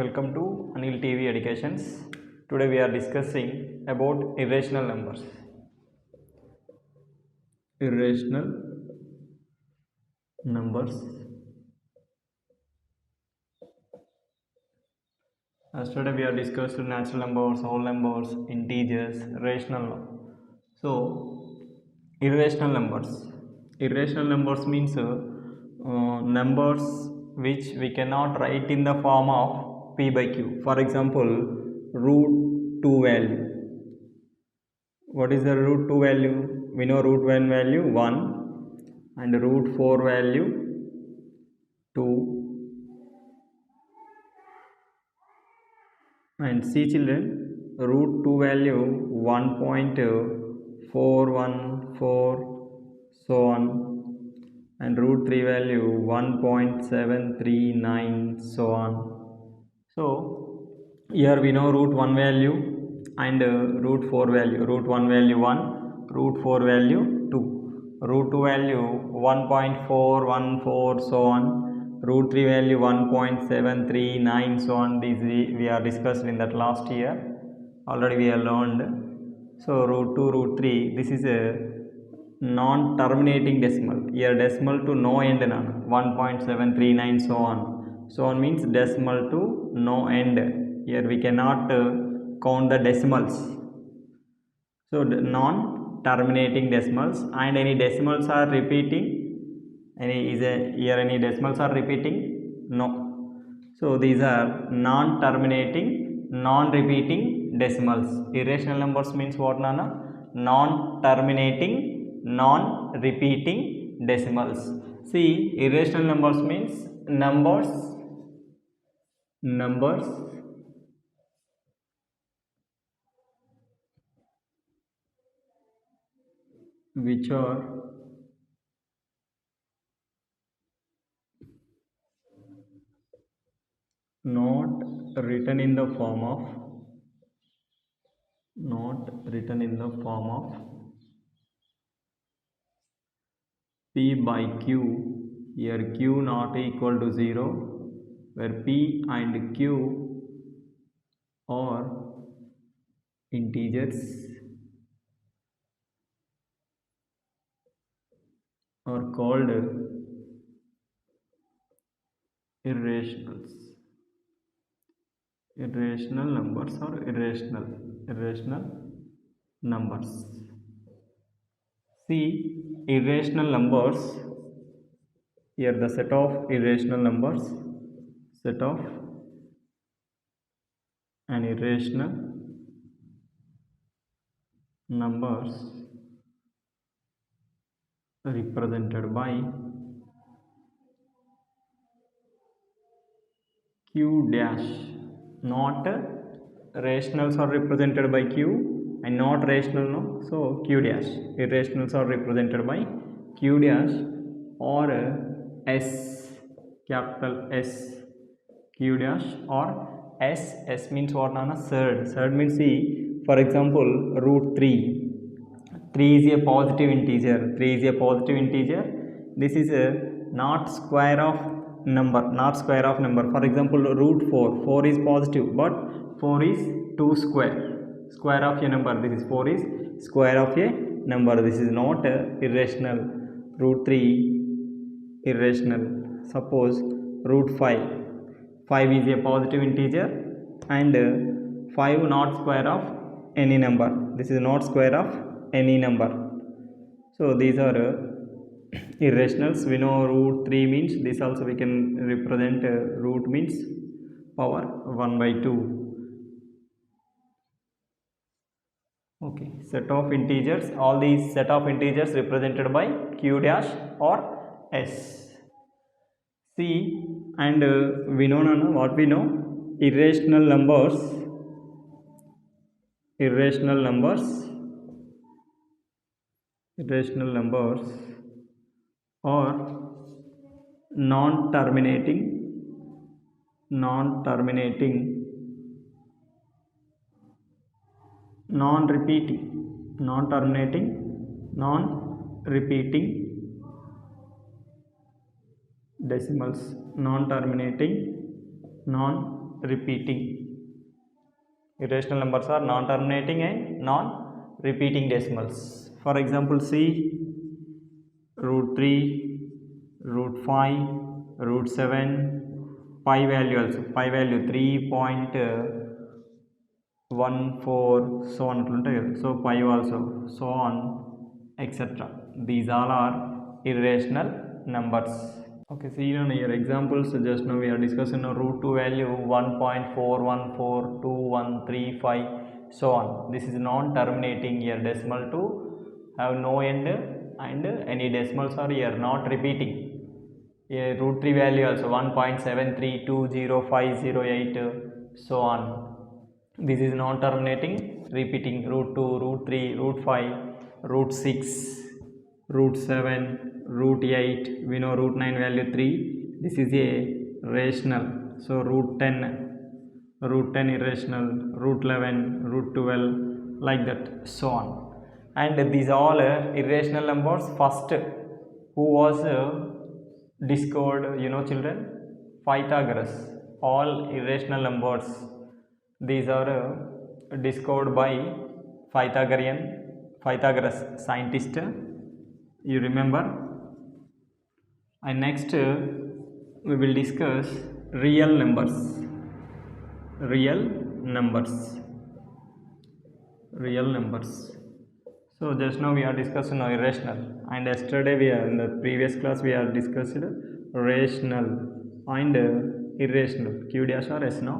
welcome to Anil Tv Educations. Today we are discussing about irrational numbers. Irrational numbers. Yesterday we are discussed natural numbers, whole numbers, integers, rational. So irrational numbers. Irrational numbers means numbers which we cannot write in the form of p by q. For example, root 2 value. What is the root 2 value? We know root 1 value 1 and root 4 value 2. And see children, root 2 value 1.414 so on, and root 3 value 1.739 so on. So here we know root 1 value and root 4 value. Root 1 value 1, root 4 value 2, root 2 value 1.414 so on, root 3 value 1.739 so on. These we are discussed in that last year. Already we have learned. So root 2, root 3, this is a non-terminating decimal. Here decimal to no end, 1.739 so on. So on means decimal to no end. Here we cannot count the decimals. So non-terminating decimals, and any decimals are repeating. Any decimals are repeating? No. So these are non-terminating, non-repeating decimals. Irrational numbers means what, Nana? Non-terminating, non-repeating decimals. See, irrational numbers means numbers which are not written in the form of p by q. Here q not equal to 0, where p and q are integers are called irrationals. Irrational numbers or irrational numbers. See, irrational numbers, here the set of irrational numbers, set of an irrational numbers represented by q dash. Not rationals are represented by q and not rational, no. So q dash. Irrationals are represented by q dash or s, capital S, q dash or s. S means what, Nana? Third means, see, for example, root 3. 3 is a positive integer. 3 is a positive integer. This is a not square of number. For example, root 4. 4 is positive, but 4 is 2 square of a number. This is 4 is square of a number. This is not irrational. Root 3 irrational. Suppose root 5. 5 is a positive integer and 5 not square of any number. This is not square of any number. So these are irrationals. We know root 3 means, this also we can represent root means power 1 by 2. Okay, set of integers. All these set of integers represented by q dash or s. See, and we know, Nana, what we know? Irrational numbers are non-terminating, non-repeating decimals. Non-terminating, repeating. Irrational numbers are non-terminating and non-repeating decimals. For example, see root 3, root 5, root 7, pi value also. Pi value 3.14, so on. So pi also, so on, etc. These all are irrational numbers. Okay, see on here examples. Just now we are discussing a root 2 value 1.4142135, so on. This is non-terminating here. Decimal 2 have no end and any decimals are here not repeating. Here root 3 value also 1.73205008, so on. This is non-terminating, repeating root 2, root 3, root 5, root 6, root 7, root 8. We know root 9 value 3. This is a rational. So root 10 irrational, root 11, root 12, like that, so on. And these all irrational numbers. First, who was discovered, children? Pythagoras. All irrational numbers, these are discovered by Pythagoras scientist, you remember. And next we will discuss real numbers. So just now we are discussing irrational, and yesterday in the previous class we are discussed rational and irrational. Q dash or S now.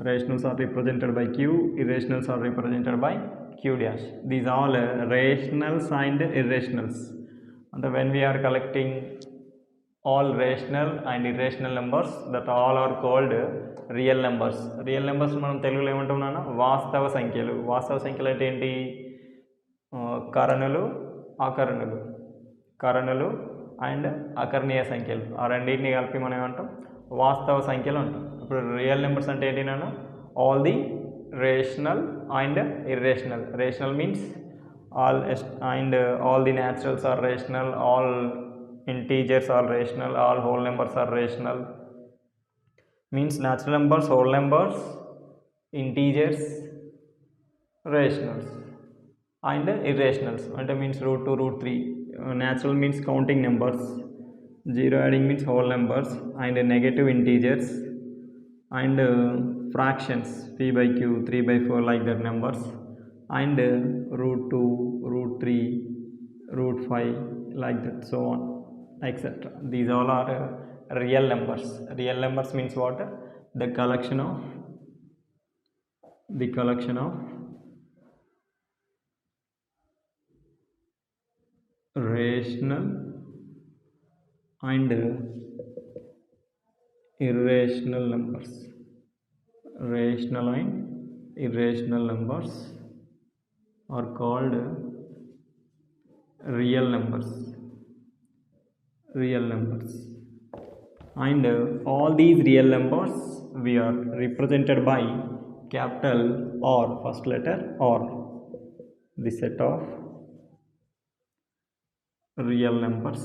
Rationals are represented by Q, irrationals are represented by Q dash. These all rationals and irrationals. And when we are collecting all rational and irrational numbers, that all are called real numbers. Real numbers మనం తెలుగులో ఏమంటాం నాన్న? వాస్తవ సంఖ్యలు. వాస్తవ సంఖ్యలు అంటే ఏంటి? కరణులు అండ్ అకర్ణీయ సంఖ్యలు. ఆ రెండింటిని కలిపి మనం ఏమంటాం? వాస్తవ సంఖ్యలు అంటాం. ఇప్పుడు రియల్ నెంబర్స్ అంటే ఏంటి నాన్న? All the rational and irrational. Rational means all and all the naturals are rational, all integers are rational, all whole numbers are rational. Means natural numbers, whole numbers, integers, rationals and irrationals. And means root 2, root 3. Natural means counting numbers, zero adding means whole numbers, and negative integers and fractions, p by q, 3 by 4, like that numbers, and root 2, root 3, root 5, like that, so on, etc. These all are real numbers. Real numbers means what? The collection of rational and irrational numbers. Rational and irrational numbers are called real numbers. And all these real numbers we are represented by capital R, first letter R. The set of real numbers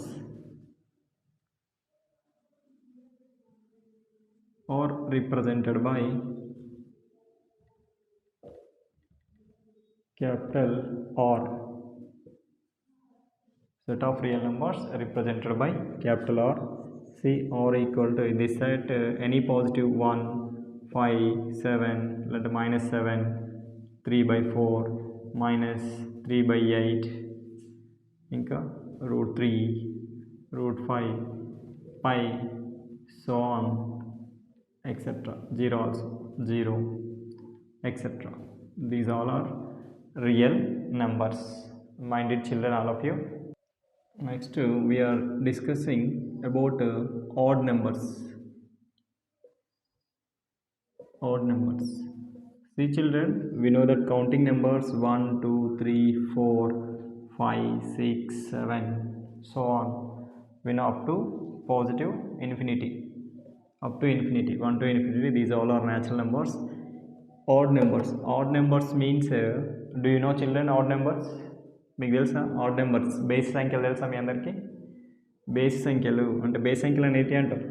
are represented by capital R. Set of real numbers represented by capital R. See, R equal to this set any positive 1, 5, 7, let minus 7, 3 by 4, minus 3 by 8, inka root 3, root 5, pi, so on, etc. 0 also, 0, etc. These all are real numbers. Minded children, all of you. Next we are discussing about odd numbers. See children, we know that counting numbers 1, 2, 3, 4, 5, 6, 7, so on. We know up to positive infinity. 1 to infinity. These all are natural numbers. Odd numbers means do you know children odd numbers? మీకు తెలుసా odd numbers? Base సంఖ్యలు తెలుసా మీ అందరికీ? Base సంఖ్యలు అంటే base సంఖ్యలు అనేవి అంటారు.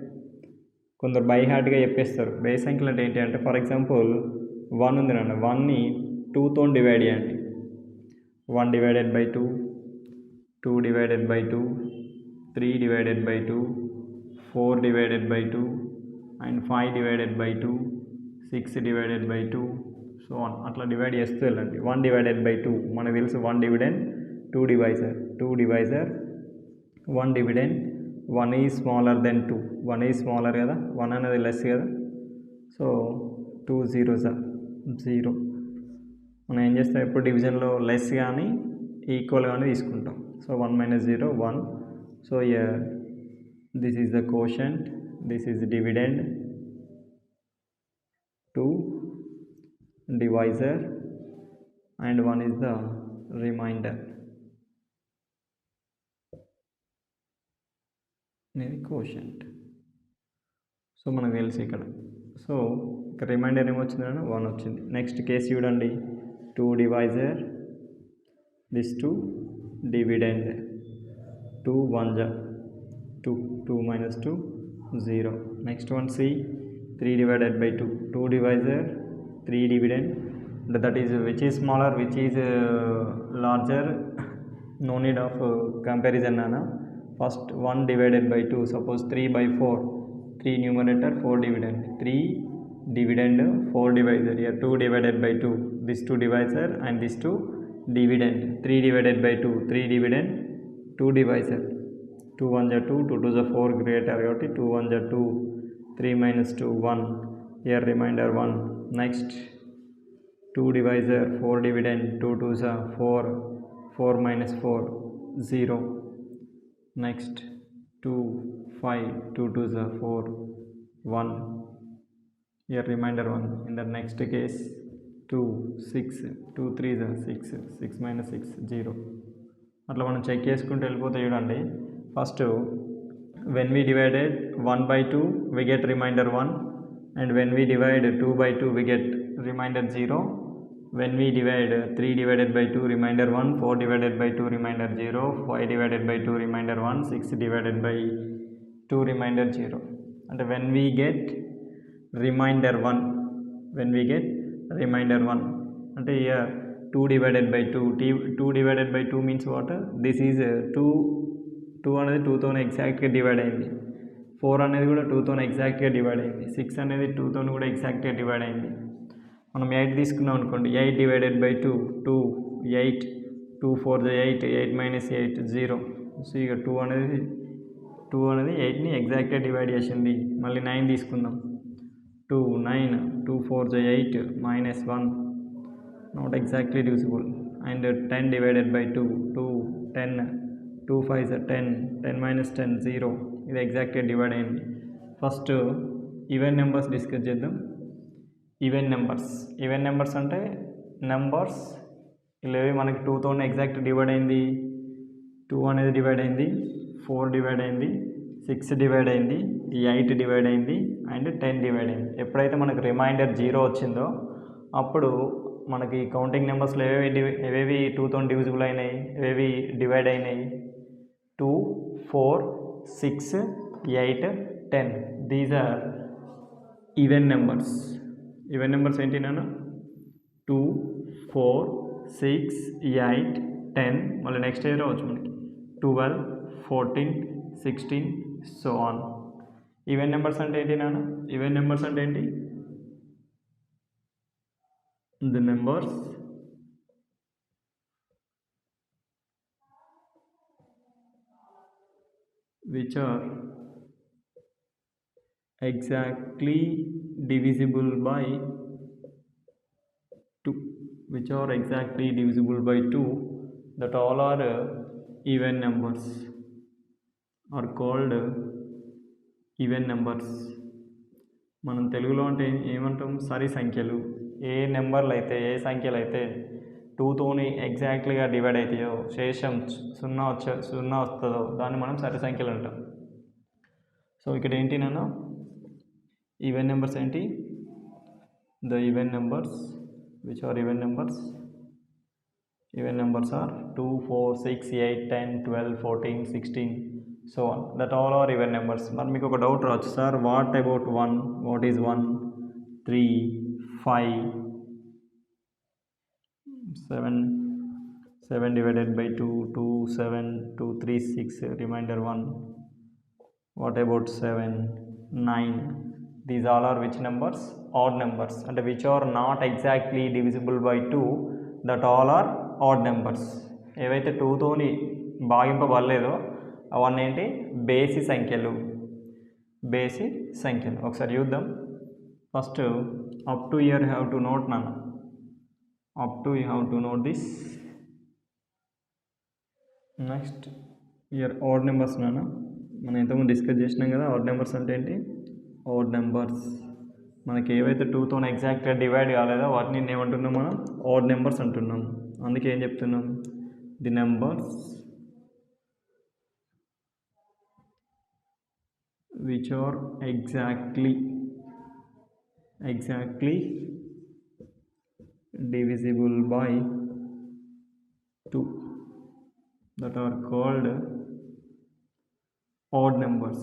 కొందరు బై హార్ట్గా చెప్పేస్తారు. బేస్ సంఖ్యలు అంటే ఏంటి అంటే, ఫర్ ఎగ్జాంపుల్ 1 ఉంది నాన్న, 1ని 2తో డివైడ్ చేయండి. 1 divided by 2, 2 divided by 2, 3 divided by 2, 4 divided by 2 and 5 divided by 2, 6 divided by 2, so అట్లా డివైడ్ చేస్తూ వెళ్ళండి. 1 డివైడెడ్ బై 2 మనకు తెలుసు, 1 dividend 2 divisor, 2 divisor 1 dividend. 1 is smaller than 2, 1 is smaller కదా, 1 అనేది లెస్ కదా, సో 2 zeros are 0. మనం ఏం చేస్తాం, ఎప్పుడు డివిజన్లో లెస్ కానీ ఈక్వల్ కానీ తీసుకుంటాం. So 1 minus 0 1. So this is the quotient, this is dividend, 2 divisor and 1 is the remainder. ఇది కోషంట్. సో మనకు తెలుసు ఇక్కడ. సో ఇక్కడ రిమైండర్ ఏమొచ్చింది, 1 వచ్చింది. నెక్స్ట్ కేసు చూడండి, 2 divisor, this 2 dividend, 2 1 2, 2 minus 2 0. Next one C, 3 divided by 2, 2 divisor, 3 dividend, that is which is smaller, which is larger, no need of comparison nana. First 1 divided by 2, suppose 3 by 4, 3 numerator, 4 dividend, 3 dividend, 4 divisor, here 2 divided by 2, this 2 divisor and this 2 dividend, 3 divided by 2, 3 dividend, 2 divisor, 2 1 2, 2 2 4 greater, 2 1 2, 3 minus 2 1, here remainder 1. Next 2 divisor, 4 dividend, 2 2 4, 4 minus 4 0. Next 2 5, 2 2 4 1, here remainder 1. In the next case 2 6, 2 3 6, 6 minus 6 0. అట్లా మనం check చేసుకుంటూ వెళ్ళిపోతే చూడండి. First when we divided 1 by 2 we get remainder 1, and when we divide 2 by 2 we get remainder 0. When we divide 3 divided by 2 remainder 1, 4 divided by 2 remainder 0, 5 divided by 2 remainder 1, 6 divided by 2 remainder 0. And when we get remainder 1, when we get remainder 1 అంటే here 2 divided by 2, 2 divided by 2 means what, this is 2 అనేది 2తోనే ఎగ్జాక్ట్గా divide అయింది, 4 అనేది కూడా 2తోనే ఎగ్జాక్ట్గా divide అయింది, 6 అనేది 2తోనే కూడా ఎగ్జాక్ట్గా డివైడ్ అయింది. మనం 8 తీసుకున్నాం అనుకోండి, 8 డివైడెడ్ బై 2, 2 8, 2 4 8, 8 minus 8 0. సో ఇక 2 అనేది 8ని ఎగ్జాక్ట్గా డివైడ్ చేసింది. మళ్ళీ 9 తీసుకుందాం, 2 9, 2 4 8 minus 1, not exactly divisible. And 10 divided by 2, 2 10, 2 5 10, 10 minus 10 0. ఇది ఎగ్జాక్ట్గా డివైడ్ అయింది. ఫస్ట్ ఈవెన్ నెంబర్స్ డిస్కస్ చేద్దాం. ఈవెన్ నెంబర్స్ అంటే నెంబర్స్ ఇలావి మనకి 2తోనే ఎగ్జాక్ట్ డివైడ్ అయింది, 2 అనేది డివైడ్ అయింది, 4 డివైడ్ అయింది, 6 డివైడ్ అయింది, 8 డివైడ్ అయింది అండ్ 10 డివైడ్ అయింది. ఎప్పుడైతే మనకు రిమైండర్ 0 వచ్చిందో అప్పుడు మనకి కౌంటింగ్ నెంబర్స్లో ఏవేవి 2తో డివిజిబుల్ అయినాయి, ఏవేవి డివైడ్ అయినాయి, 2 4 6 8 10. These are even numbers. Even numbers ఏంటి నాన్న, 2 4 6 8 10, మళ్ళీ నెక్స్ట్ ఇయర్ రావచ్చు మనకి 12 14 16 సో ఆన్. ఈవెన్ నెంబర్స్ అంటే ఏంటి నాన్న, ఈవెన్ నెంబర్స్ అంటే ఏంటి, the numbers which are exactly divisible by 2, which are exactly divisible by 2, that all are even numbers are called even numbers. మనం తెలుగులో అంటే ఏమంటాం, సరి సంఖ్యలు. ఏ నెంబర్లు అయితే, ఏ సంఖ్యలు అయితే 2తోని ఎగ్జాక్ట్లీగా డివైడ్ అవుతాయో, శేషం 0 వస్తుందో దాన్ని మనం సరి సంఖ్యలు అంటాం. సో ఇక్కడ ఏంటి నాన్న, ఈవెన్ నెంబర్స్ ఏంటి, the even numbers which are even numbers are 2 4 6 8 10 12 14 16 so on that all are even numbers. మరి మీకు ఒక డౌట్ రావచ్చు, sir what about 1, what is 1, 3, 5, 7, 7 divided by 2, 2, 7, 2, 3, 6, remainder 1. What about 7, 9? These all are which numbers? Odd numbers, and which are not exactly divisible by 2, that all are odd numbers. ఏవైతే 2తోని భాగింపబడలేదో అవన్నీ ఏంటి? బేసి సంఖ్యలు. బేసి సంఖ్యలు ఒకసారి చూద్దాం. First up to here have to note నాన్న, up to you have to note this. Next here odd numbers నాన్న, మనం ఇంతకుముందు డిస్కస్ చేసినాం కదా. ఆడ్ నెంబర్స్ అంటే ఏంటి? ఆడ్ నెంబర్స్ మనకి ఏవైతే 2తో ఎగ్జాక్ట్గా డివైడ్ కాలేదో వాటిని ఏమంటున్నాం మనం? ఆడ్ నెంబర్స్ అంటున్నాం. అందుకే ఏం చెప్తున్నాం? The numbers which are exactly divisible by 2, that are called odd numbers.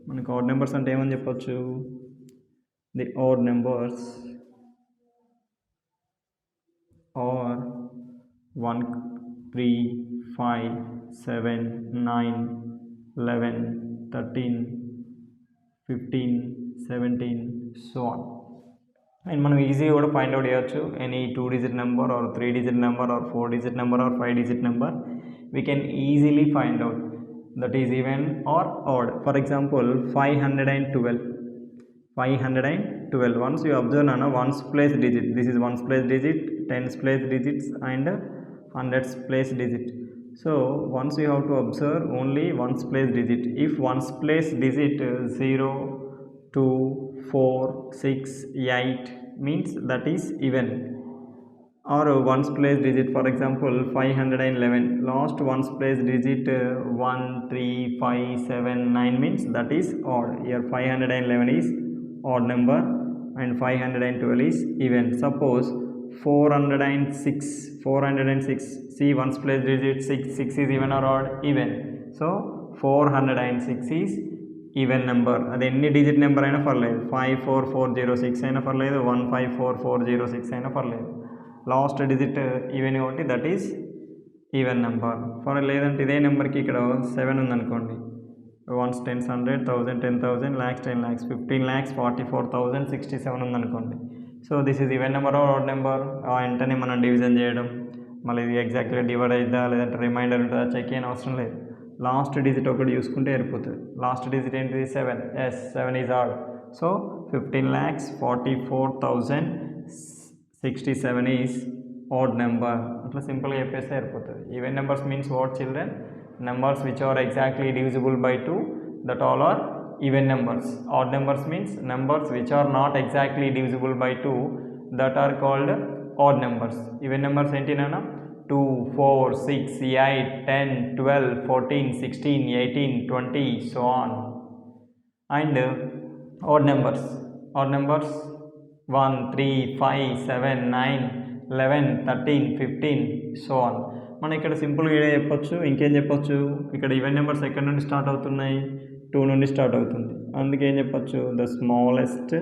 మనకి ఆడ్ నెంబర్స్ అంటే ఏమని చెప్పొచ్చు? The odd numbers are 1, 3, 5, 7, 9, 11, 13, 15, 17, so on. And మనం ఈజీగా కూడా ఫైండ్ అవుట్ చేయొచ్చు. Any 2-digit number or 3-digit number or 4-digit number or 5-digit number, we can easily find out that is even or odd. For example, 512. Once you observe nana ones place digit, this is ones place digit, tens place digits and hundreds place digit. So once you have to observe only ones place digit. If ones place digit 0, 2, 4, 6, 8 means that is even. Or ones place digit, for example 511, last ones place digit 1, 3, 5, 7, 9 means that is odd. Here 511 is odd number and 512 is even. Suppose 406, see ones place digit 6 is even or odd? Even. So 406 is even number. అది ఎన్ని digit number అయినా పర్లేదు, 54406 అయినా పర్లేదు, 154406 అయినా పర్లేదు. Last digit even కాబట్టి that is even number. For లేదంటే ఇదే నెంబర్కి ఇక్కడ 7 ఉందనుకోండి, once, tense, 100, 1000, 10,000, lakhs, 10 lakhs, 15 lakhs, 44,067 ఉందనుకోండి. So this is even number or odd number. వెంటనే మనం డివిజన్ చేయడం, మళ్ళీ ఇది ఎగ్జాక్ట్గా డివైడ్ అవుతుందా లేదంటే రిమైండర్ ఉంటుందా చెక్ చేయని అవసరం లేదు. లాస్ట్ డిజిట్ ఒకటి చూసుకుంటే సరిపోతుంది. లాస్ట్ డిజిట్ ఏంటిది? 7. Yes, 7 is odd. So 15,44,067 is odd number. అట్లా సింపుల్గా చెప్పేస్తే సరిపోతుంది. Even numbers means what children? Numbers which are exactly divisible by 2, that all are even numbers. Odd numbers means numbers which are not exactly divisible by 2, that are called odd numbers. Even numbers ఏంటినా? 2, 4, 6, 8, 10, 12, 14, 16, 18, 20, so on. And odd numbers 1, 3, 5, 7, 9, 11, 13, 15, so on. మనం ఇక్కడ సింపుల్గా ఏడే చెప్పొచ్చు. ఇంకేం చెప్పొచ్చు? ఇక్కడ even numbers ఎక్కడి నుండి స్టార్ట్ అవుతున్నాయి? 2 నుండి స్టార్ట్ అవుతుంది. అందుకే ఏం చెప్పొచ్చు? The smallest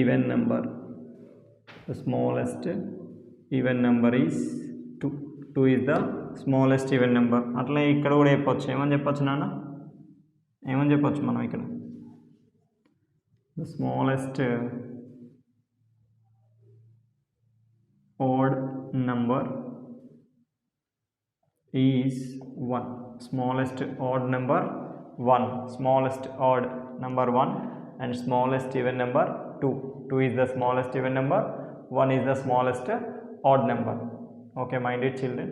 even number, even number is 2. 2 is the smallest even number. అట్లా ఇక్కడ కూడా చెప్పొచ్చు. ఏమని చెప్పొచ్చు నాన్న? ఏమని చెప్పొచ్చు మనం ఇక్కడ? The smallest odd number is 1. Smallest odd number 1, smallest odd number 1 and smallest even number 2. 2 is the smallest even number, 1 is the smallest odd number. Okay, mind it children.